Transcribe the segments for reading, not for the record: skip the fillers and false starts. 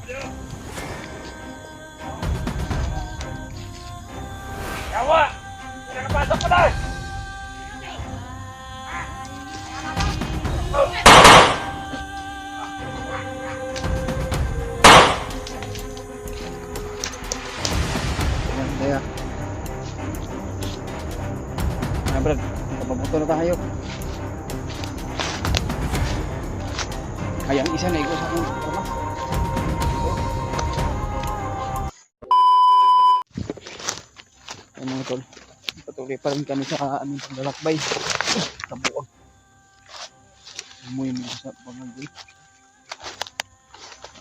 Yawa! Nakapasok ko na! Kaya Brad, nakapabuto na tayo. Ayan, isa na ikaw sa akin. Ayan mga tol, patuloy pa rin kami sa aming paglalakbay. Kabuang amoy mo sa paglalakbay.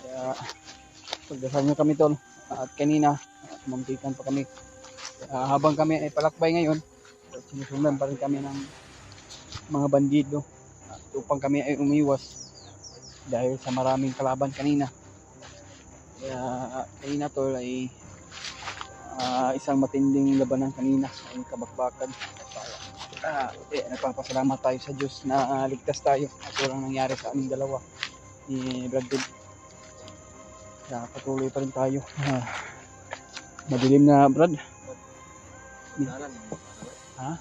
Kaya pagdasal nyo kami tol. At kanina sumampikan pa kami. Habang kami ay palakbay ngayon, sinusundan pa rin kami ng mga bandido. Upang kami ay umiwas dahil sa maraming kalaban kanina. Kaya kanina tol ay isang matinding labanan kanina, ay kabakbakan. Nagpapasalamat tayo sa Diyos na ligtas tayo at walang nangyari sa aming dalawa ni Brad Pitt. Kaya patuloy pa rin tayo. Madilim na Brad. Dalan Ha?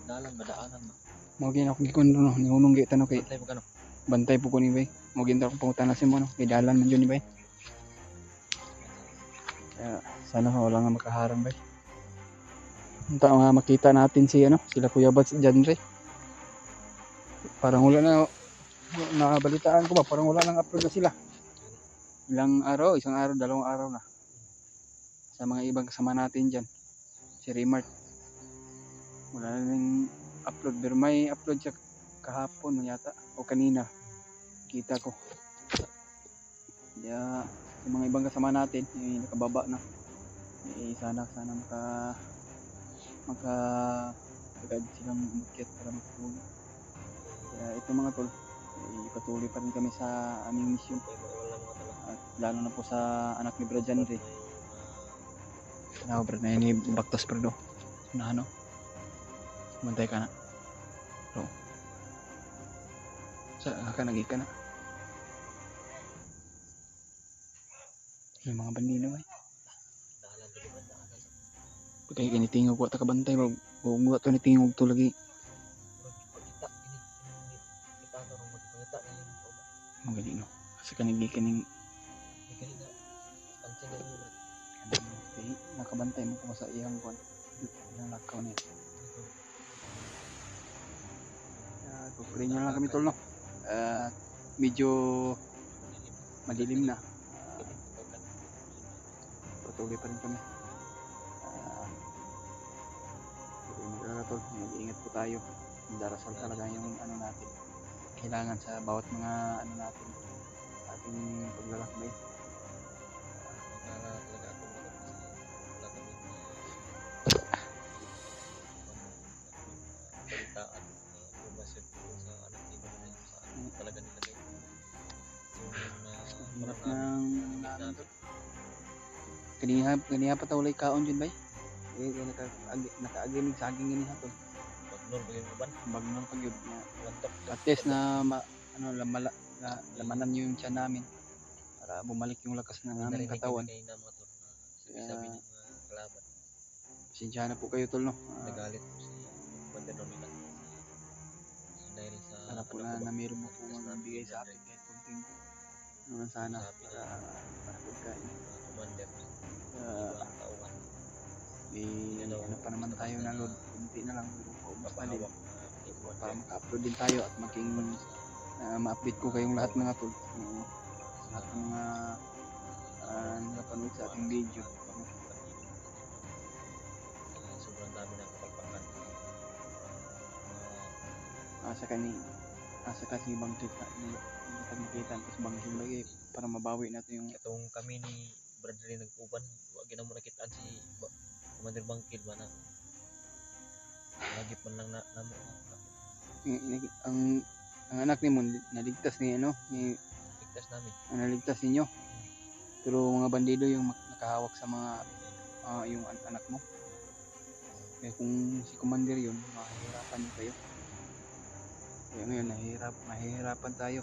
dalan ba daanan ba? Mugin ako gikon no, niunong gi tanong kay Bantay mo kano? bantay po ko ni bay. Mugin ta akong pangutan na si mo no, kay dalan man jud ni bay. Sana wala nga makaharang bay. Unta nga makita natin si ano, sila Kuya Bats diyan re. Parang wala na nabalitaan ko ba, parang wala nang upload na sila. Ilang araw, isang araw, dalawang araw na. Sa mga ibang kasama natin diyan. Si Remart. Wala na ring upload, pero may upload siya kahapon yata o kanina. Kita ko. Kaya yung mga ibang kasama natin, yung nakababa na. Sana maka agad silang umakyat para makatulong. Kaya ito mga tol, patuloy pa rin kami sa aming mission. At lalo na po sa anak ni Brad Janre. Brad na yun, baktas Brad o. Na ano? Mantay ka na. So, saan ka naging ka na? Yung mga bandino ay. Dalan ba ba daanan? Pagkaya kinitingog ko at kabantay. Huwag mo ito nitingog ito lagi. Pagkita ini kita karon magpangita na yung kauban. Magaling no. Kasi kanigi-kaning Gani na pansin na mo. nakabantay mo ko sa iyang kwan. Ilang lakaw niya. Pagpray nyo lang kami tol no. Medyo madilim na. Patuloy pa rin kami. Mag-ingat po tayo. Darasal talaga yung ano natin. Kailangan sa bawat mga ano natin. Ating paglalakbay. Talaga ako wala kami balitaan pumasok sa anak ni Bro sa ano talaga nilagay. Hirap ng kanina pa tawlay kaon dyan bay. Nakaagimig sa aging ganyan hatol. Pagnor ba yung uban? Bagnol pag yun. Lantok At least na lamanan yung tiyan namin. Para bumalik yung lakas ng aming katawan. Kay na mga tol na sabi ng mga kalaban. Pasensya na po kayo tol no. Nagalit po si Bandero nila. Dahil sa Sana po na meron mo po magbigay sa akin kahit kunting naman sana para pagkain. Commander Uh, ang tauhan. ano pa naman tayo na load, kunti na lang Papahawak para maka-upload din tayo at maging ma-update ko kayong lahat mga tol. Lahat ng mga napanood sa ating video. Sobrang dami ng kapalpakan. Asa kasi bangkit na nakikita tapos bangkit lagi para mabawi natin yung Itong kami ni brother rin nagpuban, wag na mo nakitaan si Commander Bangkil ba na lagip man lang na namo ang anak ni mo naligtas ni ano ni ligtas namin. naligtas ninyo. Pero mga bandido yung nakahawak sa mga yung anak mo. Kaya kung si Commander yun, mahihirapan kayo. Kaya ngayon mahihirapan tayo.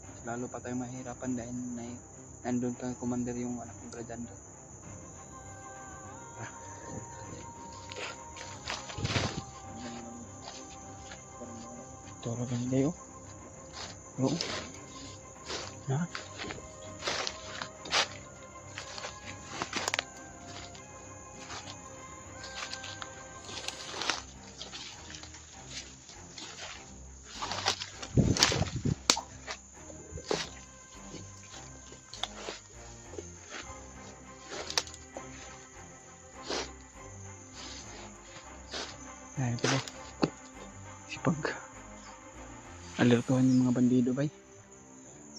Mas lalo pa tayo mahihirapan dahil nandun kang commander yung anak ng Brajandra. Toro ganda yun. Oo. Ha? Ayan ito ba? Sipag alertuhan yung mga bandido bay.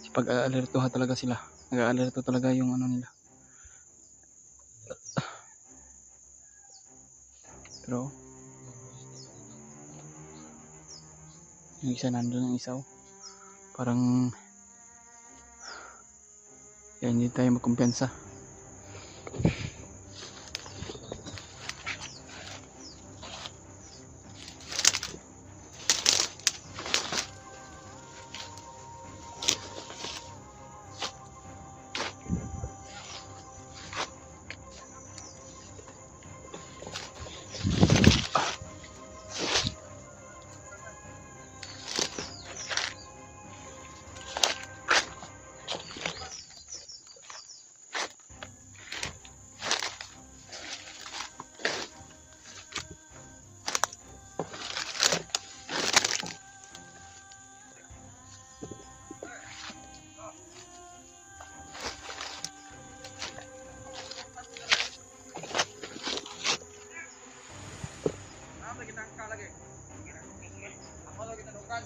Sipag alertuhan talaga sila. Nag-aalerto talaga yung ano nila. Pero yung isa nandun ng isa oh. Parang yan, hindi tayo magkumpiyansa. Apa kita angkat lagi? Apa lagi kita dukan?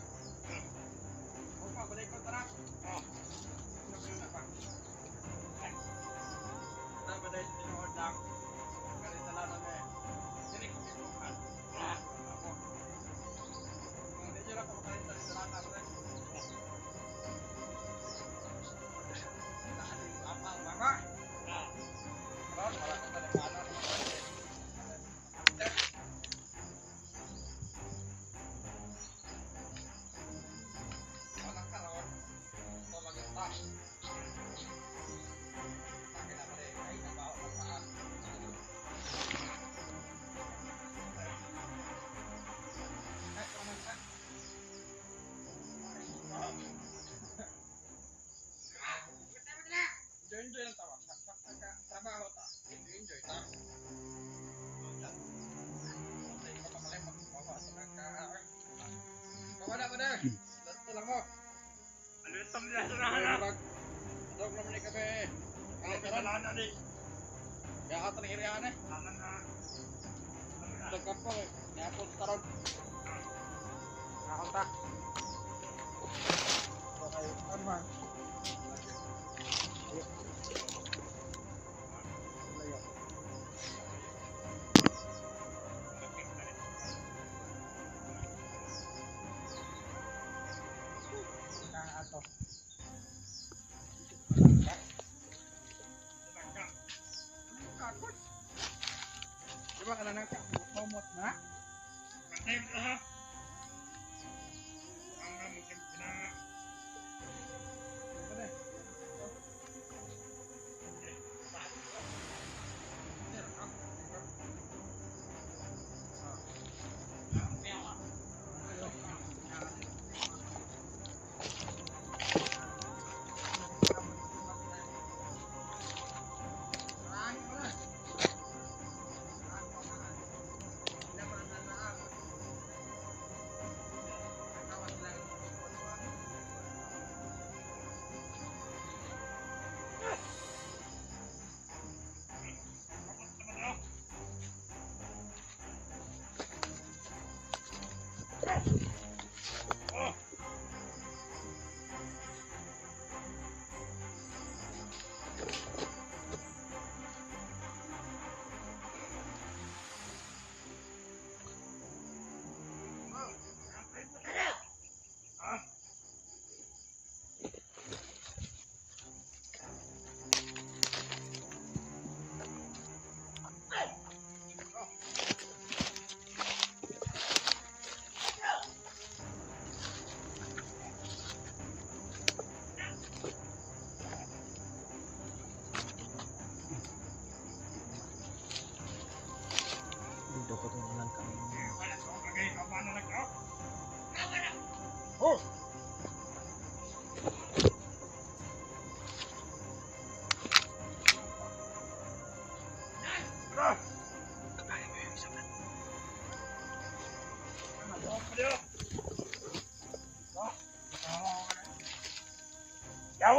Apa boleh ikut terang? Oh. Kita pada sini odang. Kali jalanan ni. Sini kita dukan. Apa? Nanti jalan kalau kali jalanan ni. Apa bangga? Kalau malah kita ada kanan. Enjoy lang tawa. Trabaho ta. Enjoy ta. Ay, kapakalimot. Bawa sa nagka. Kawala mo na. Lanto lang mo. Alutom na sa nahanap. Dog naman ni kape. Kaya karoon na ni. Kaya ka tanong iriyan eh. Aman na. Dagkap ko eh. Kaya po sa karoon. Nakakunta. Okay. Ano ba? Ato. Diba ka na nagkakumot na? Pantay mo ha? Ang namukin na. Ano na?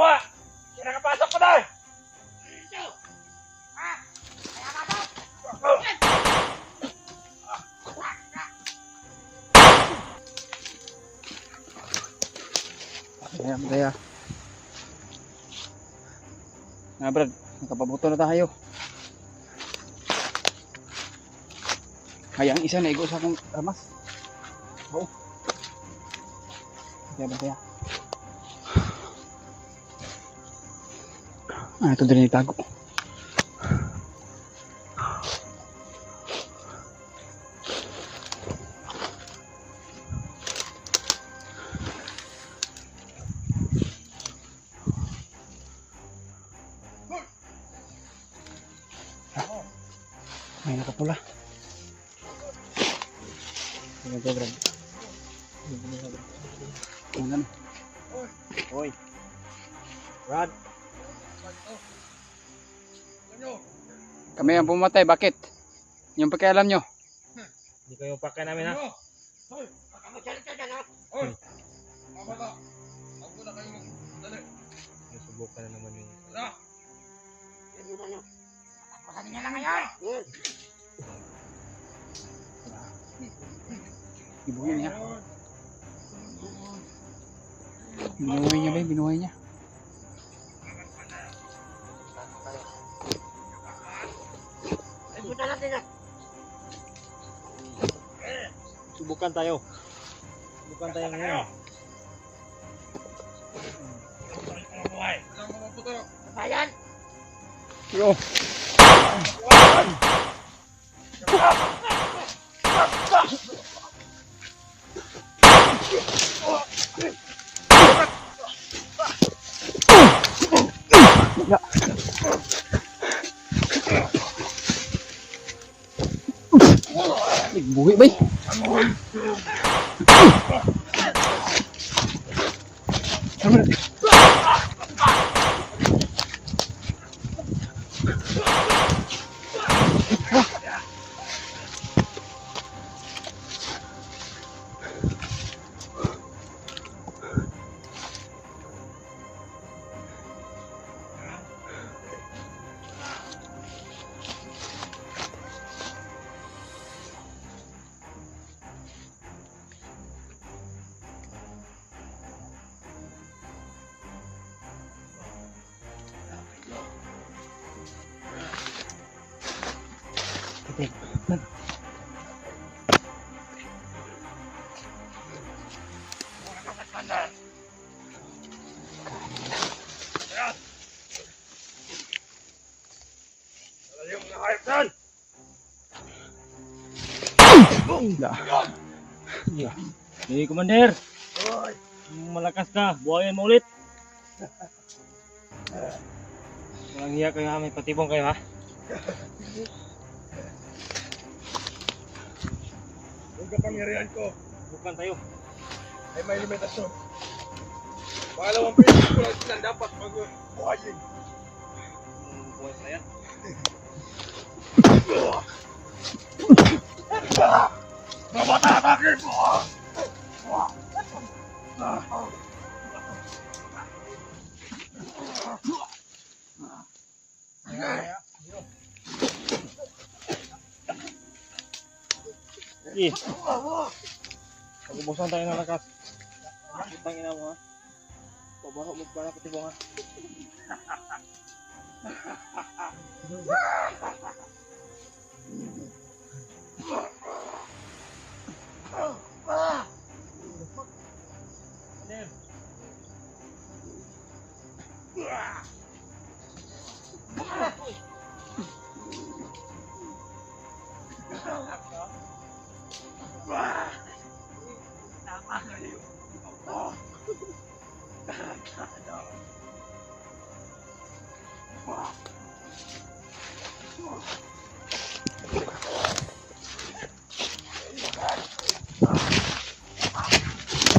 Dalawa! Sino nakapasok pa na? Ayan, kaya. Nga Brad, nakapabuto na tayo. Kaya ang isa na igo sa akong ramas. Oo. Kaya ba kaya? Ito din itago. May nakapula. Ano ba, Brad? Ano na? Hoy. Brad. Kami ang pumatay, bakit? Yung pakialam nyo. Hindi kayo pakay namin ha. Hoy! Hoy! Tama ka! Ako na kayo dali. Nasubukan na naman yung... Tara! Pasanin niya lang ngayon! Ibuhin niya. Binuhay niya ba? Binuhay niya. Subukan tayo. Subukan tayo ngayon. Walang maputo! Yo. Buhi bay. Yung mga hayop dyan! Hey, Commander. Malakas ka. Buhayin mo ulit. Walang hiya kayo ha. May patibong kayo ha. Yung kapangyarihan ko Subukan tayo. ay may limitasyon. Pangalawang pinis ko lang silang dapat mag-buhayin. Buhay na yan. Mabata atake mo! Sige. Pag-ubusan tayo ng lakas. Utang ina mo ha. Pabaho mo para patibong ha.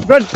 Brad!